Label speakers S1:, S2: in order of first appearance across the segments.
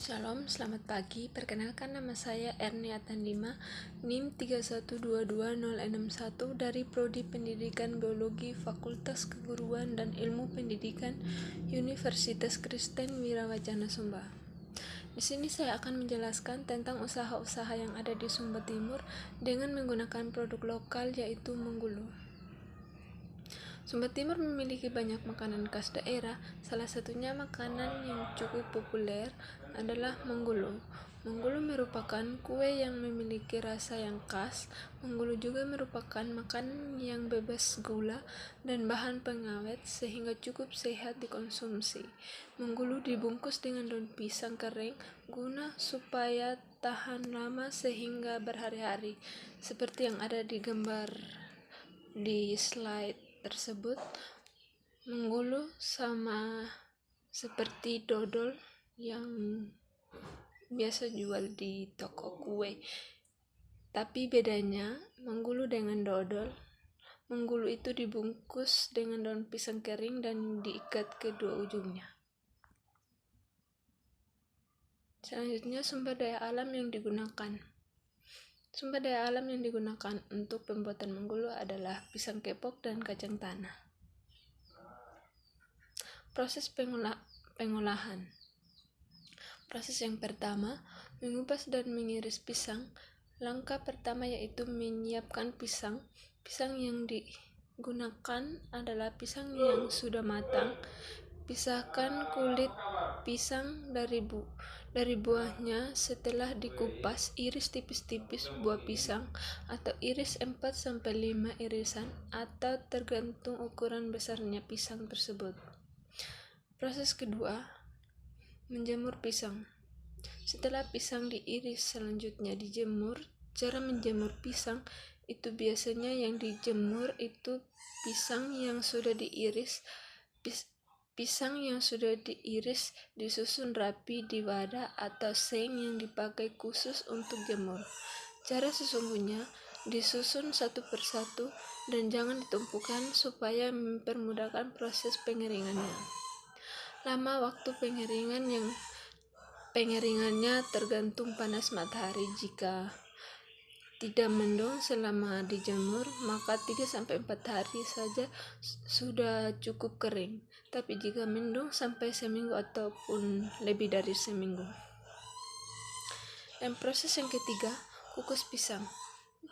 S1: Shalom, selamat pagi. Perkenalkan nama saya Ernia Tandima, NIM 3122061 dari Prodi Pendidikan Biologi Fakultas Keguruan dan Ilmu Pendidikan Universitas Kristen Wirawacana Sumba. Di sini saya akan menjelaskan tentang usaha-usaha yang ada di Sumba Timur dengan menggunakan produk lokal yaitu menggulu. Sumba Timur memiliki banyak makanan khas daerah, salah satunya makanan yang cukup populer adalah menggulu. Menggulu merupakan kue yang memiliki rasa yang khas. Menggulu juga merupakan makanan yang bebas gula dan bahan pengawet sehingga cukup sehat dikonsumsi. Menggulu dibungkus dengan daun pisang kering guna supaya tahan lama sehingga berhari-hari, seperti yang ada di gambar di slide tersebut. Menggulu sama seperti dodol yang biasa jual di toko kue, tapi bedanya menggulu dengan dodol, menggulu itu dibungkus dengan daun pisang kering dan diikat kedua ujungnya. Selanjutnya, sumber daya alam yang digunakan. Sumber daya alam yang digunakan untuk pembuatan menggulu adalah pisang kepok dan kacang tanah. Proses pengolahan. Proses yang pertama, mengupas dan mengiris pisang. Langkah pertama yaitu menyiapkan pisang. Pisang yang digunakan adalah pisang yang sudah matang. Pisahkan kulit pisang dari buahnya. Setelah dikupas, iris tipis-tipis buah pisang atau iris 4-5 irisan atau tergantung ukuran besarnya pisang tersebut. Proses kedua, menjemur pisang. Setelah pisang diiris, selanjutnya dijemur. Cara menjemur pisang itu biasanya yang dijemur itu pisang yang sudah diiris. Pisang yang sudah diiris disusun rapi di wadah atau seng yang dipakai khusus untuk jemur. Cara sesungguhnya disusun satu persatu dan jangan ditumpukan supaya mempermudahkan proses pengeringannya. Lama waktu pengeringannya tergantung panas matahari. Jika tidak mendung selama dijemur, maka 3-4 hari saja sudah cukup kering. Tapi jika mendung sampai seminggu ataupun lebih dari seminggu. Dan proses yang ketiga, kukus pisang.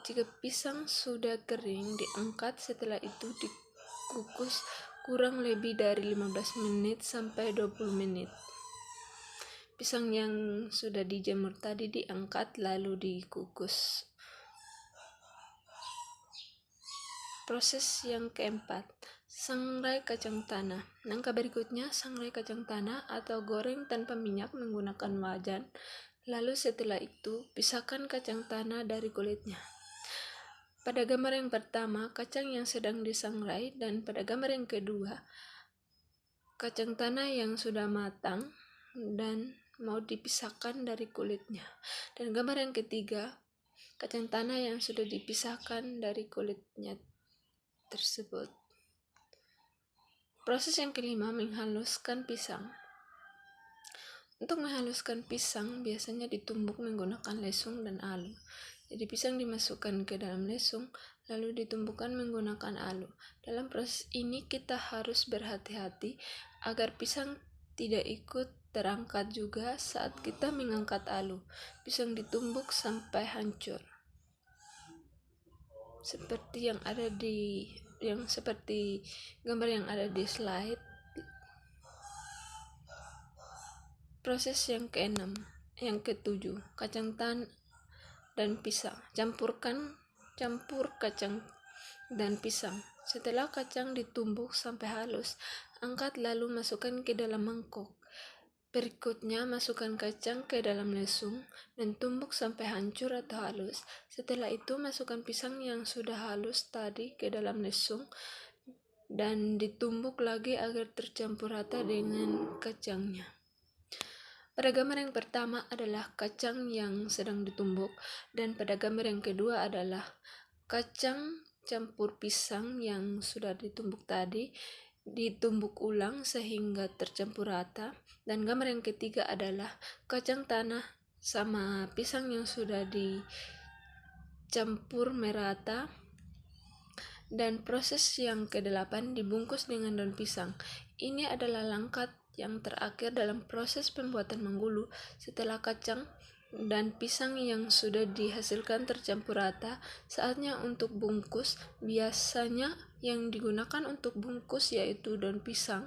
S1: Jika pisang sudah kering, diangkat. Setelah itu dikukus kurang lebih dari 15 menit sampai 20 menit. Pisang yang sudah dijemur tadi diangkat lalu dikukus. Proses yang keempat, sangrai kacang tanah. Langkah berikutnya, sangrai kacang tanah atau goreng tanpa minyak menggunakan wajan. Lalu setelah itu, pisahkan kacang tanah dari kulitnya. Pada gambar yang pertama, kacang yang sedang disangrai, dan pada gambar yang kedua, kacang tanah yang sudah matang dan mau dipisahkan dari kulitnya. Dan gambar yang ketiga, kacang tanah yang sudah dipisahkan dari kulitnya tersebut. Proses yang kelima, menghaluskan pisang. Untuk menghaluskan pisang biasanya ditumbuk menggunakan lesung dan alu. Jadi pisang dimasukkan ke dalam lesung lalu ditumbukkan menggunakan alu. Dalam proses ini kita harus berhati-hati agar pisang tidak ikut terangkat juga saat kita mengangkat alu. Pisang ditumbuk sampai hancur. Seperti seperti gambar yang ada di slide. Proses yang keenam, yang ketujuh, kacang tanah dan pisang. Campur kacang dan pisang. Setelah kacang ditumbuk sampai halus, angkat lalu masukkan ke dalam mangkok. Berikutnya masukkan kacang ke dalam lesung dan tumbuk sampai hancur atau halus. Setelah itu masukkan pisang yang sudah halus tadi ke dalam lesung dan ditumbuk lagi agar tercampur rata dengan kacangnya. Pada gambar yang pertama adalah kacang yang sedang ditumbuk, dan pada gambar yang kedua adalah kacang campur pisang yang sudah ditumbuk tadi ditumbuk ulang sehingga tercampur rata. Dan gambar yang ketiga adalah kacang tanah sama pisang yang sudah dicampur merata. Dan proses yang ke-8 dibungkus dengan daun pisang. Ini adalah langkah yang terakhir dalam proses pembuatan menggulu. Setelah kacang dan pisang yang sudah dihasilkan tercampur rata, saatnya untuk bungkus. Biasanya yang digunakan untuk bungkus yaitu daun pisang.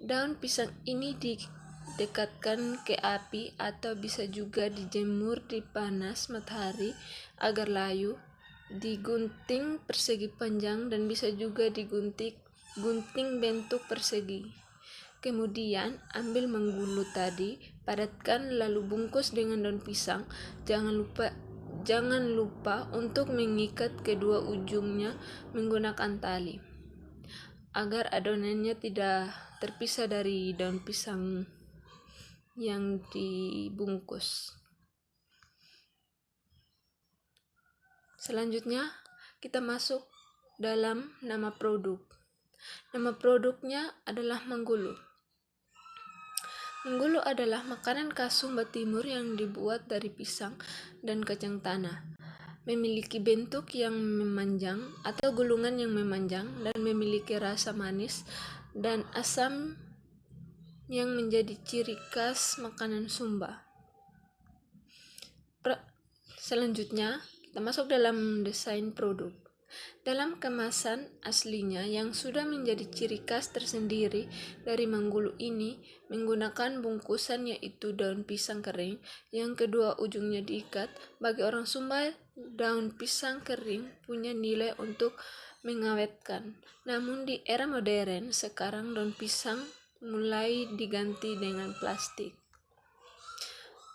S1: Daun pisang ini didekatkan ke api atau bisa juga dijemur di panas matahari agar layu. Digunting persegi panjang dan bisa juga gunting bentuk persegi. Kemudian ambil menggulu tadi, padatkan lalu bungkus dengan daun pisang. Jangan lupa untuk mengikat kedua ujungnya menggunakan tali agar adonannya tidak terpisah dari daun pisang yang dibungkus. Selanjutnya kita masuk dalam nama produk. Nama produknya adalah menggulu. Menggulu adalah makanan khas Sumba Timur yang dibuat dari pisang dan kacang tanah. Memiliki bentuk yang memanjang atau gulungan yang memanjang dan memiliki rasa manis dan asam yang menjadi ciri khas makanan Sumba. Selanjutnya, kita masuk dalam desain produk. Dalam kemasan aslinya yang sudah menjadi ciri khas tersendiri dari menggulu ini menggunakan bungkusan yaitu daun pisang kering yang kedua ujungnya diikat. Bagi orang Sumba, daun pisang kering punya nilai untuk mengawetkan. Namun di era modern sekarang daun pisang mulai diganti dengan plastik.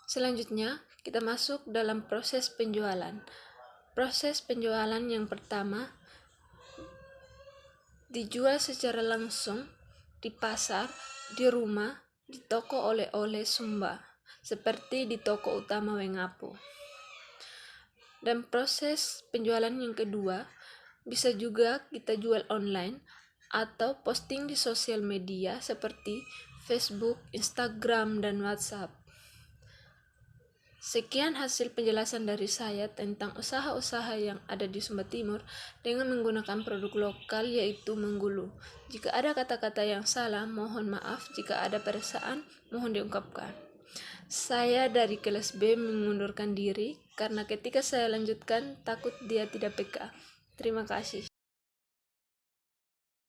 S1: Selanjutnya, kita masuk dalam proses penjualan. Proses penjualan yang pertama, dijual secara langsung di pasar, di rumah, di toko oleh-oleh Sumba, seperti di toko utama Wengapu. Dan proses penjualan yang kedua, bisa juga kita jual online atau posting di sosial media seperti Facebook, Instagram, dan WhatsApp. Sekian hasil penjelasan dari saya tentang usaha-usaha yang ada di Sumba Timur dengan menggunakan produk lokal yaitu menggulu. Jika ada kata-kata yang salah, mohon maaf. Jika ada perasaan, mohon diungkapkan. Saya dari kelas B mengundurkan diri karena ketika saya lanjutkan takut dia tidak peka. Terima kasih.